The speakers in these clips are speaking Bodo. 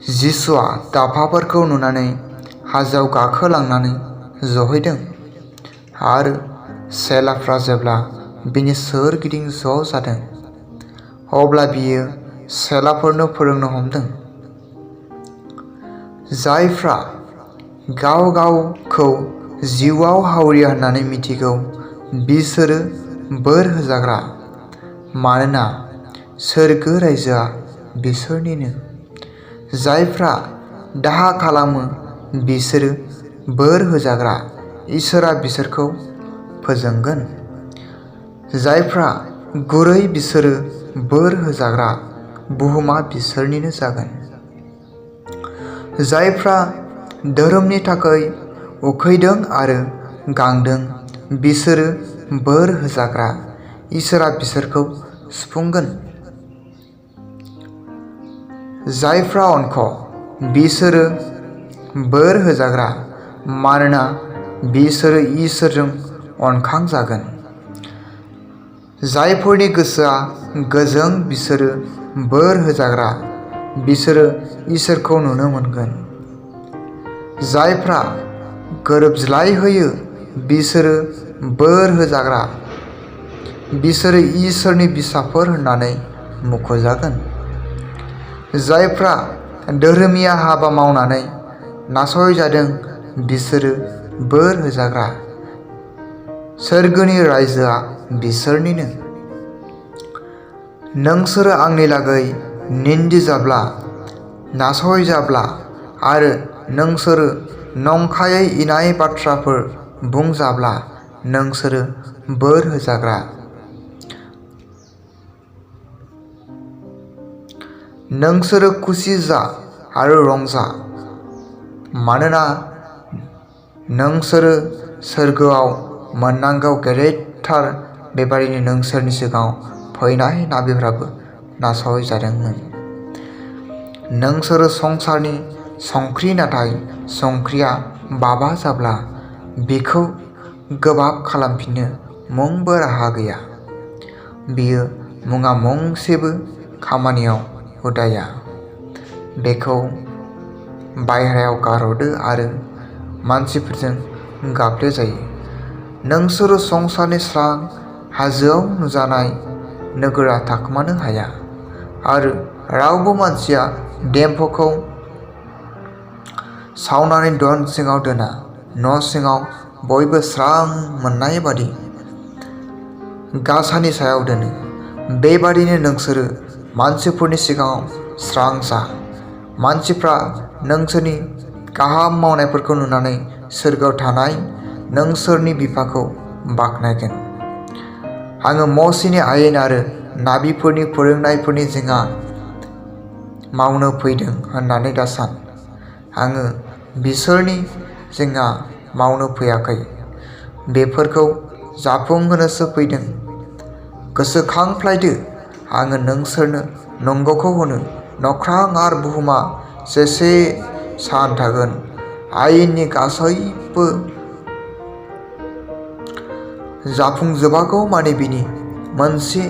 जिसुआ दाफाफोरखौ नुनानै हाजोआव गाखोलांनानै जहैदों आरो सेलाफ्रा जेब्ला बिनि सोरगिदिं ज' जादों अब्ला बियो सेलाफोरनो फोरोंनो हमदों। जायफ्रा गाव गावखौ जिउआव हावरिया होननानै मिथिगौ बिसोरो बोर होजाग्रा, मानोना सोरगो रायजोआ बिसोरनिनो। जायफ्रा दाहा खालामो बिसोरो बोर होजाग्रा, इसोरा बिसोरखौ फोजोंगोन। जायफ्रा गुरै बिसोरो बोर होजाग्रा, बुहुमा बिसोरनिनो जागोन। जायफ्रा धोरोमनि थाखाय उखैदों आरो गांदों बिसोरो बोर होजाग्रा, इसोरा बिसोरखौ सुफुंगोन। जायफ्रा अनख' बिसोरो बोर होजाग्रा, मानोना बिसोरो इसोरजों अनखांजागोन। जायफोरनि गोसोआ गोजों बिसोरो बोर होजाग्रा, बिसोरो इसोरखौ नुनो मोनगोन। जायफ्रा गोरोबज्लाय होयो बिसोरो बोर होजाग्रा, बिसोरो इसोरनि फिसाफोर होननानै मुंख'जागोन। जायफ्रा धोरोमिया हाबा मावनानै नासयजादों बिसोरो बोर होजाग्रा, सोरगोनि रायजोआ बिसोरनिनो। नोंसोरो आंनि लागै निन्दिजाब्ला, नासयजाब्ला आरो नोंसोरो नंखायै इनाय बाथ्राफोर बुंजाब्ला नोंसोरो बोर होजाग्रा। नोंसोरो खुसि जा आरो रंजा, मानोना नोंसोरो सोरगोआव मोननांगौ गेदेरथार बेबादिनो नोंसोरनि सिगाङाव फैनाय नाबिफोराबो नासयजादोंमोन। नोंसोरो संसारनि संख्रि, नाथाय संख्रिया बाबा जाब्ला बेखौ गोबाब खालामफिननो मुंबो राहा गैया। बेयो मुङा मुंसेबो खामानियाव उदाया। बेखौ बायह्रायाव गारहरदो आरो मानसिफोरजों गाफ्लेजायो। नोंसोरो संसारनि स्रां, हाजोआव नुजानाय नोगोरा थाखोमानो हाया आरो रावबो मानसिया देमखौ सावनानै दन सिङाव दोना, न' सिङाव बयबो स्रां मोननाय बादि गासानि सायाव दोनो। बेबादिनो नोंसोरो मानसिफोरनि सिगाङाव स्रां जा। मानसिफ्रा नोंसोरनि गाहाम मावनायफोरखौ नुनानै सोरगोआव थानाय नोंसोरनि बिफाखौ बाख्नायगोन। आङो मसीनि आयेन आरो नाबिफोरनि फोरोंनायफोरनि जिङा मावनो फैदों होननानै दासान। आङो बिसोरनि जिङा मावनो फैयाखै, बेफोरखौ जाफुंहोनोसो फैदों। गोसोखांफ्लायदो, आङो नोंसोरनो नंगौखौ होनो, नख्रां आरो बुहुमा जेसे सान थागोन, आयेननि गासैबो जाफुंजोबागौ मानि बिनि मोनसे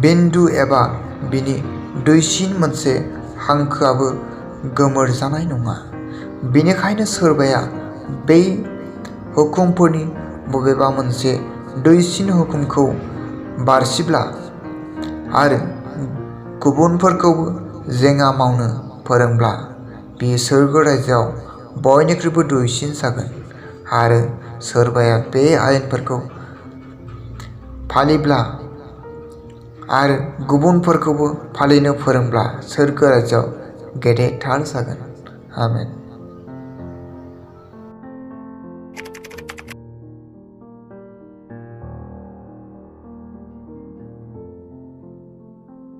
बिन्दु एबा बिनि दुइसिन मोनसे हांखोआबो गोमोरजानाय नङा। बेनिखायनो सोरबाया बे हुकुमफोरनि बबेबा मोनसे दुइसिन हुकुमखौ बारसिब्ला आरो गुबुनफोरखौबो जेङा मावनो फोरोंब्ला बियो सोरगो रायजोआव बयनिख्रुइबो दुइसिन जागोन। आरो सोरबाया बे आयेनफोरखौ फालिब्ला आरो गुबुनफोरखौबो फालिनो फोरोंब्ला सोरगो रायजोआव गेदेरथार जागोन। आमेन।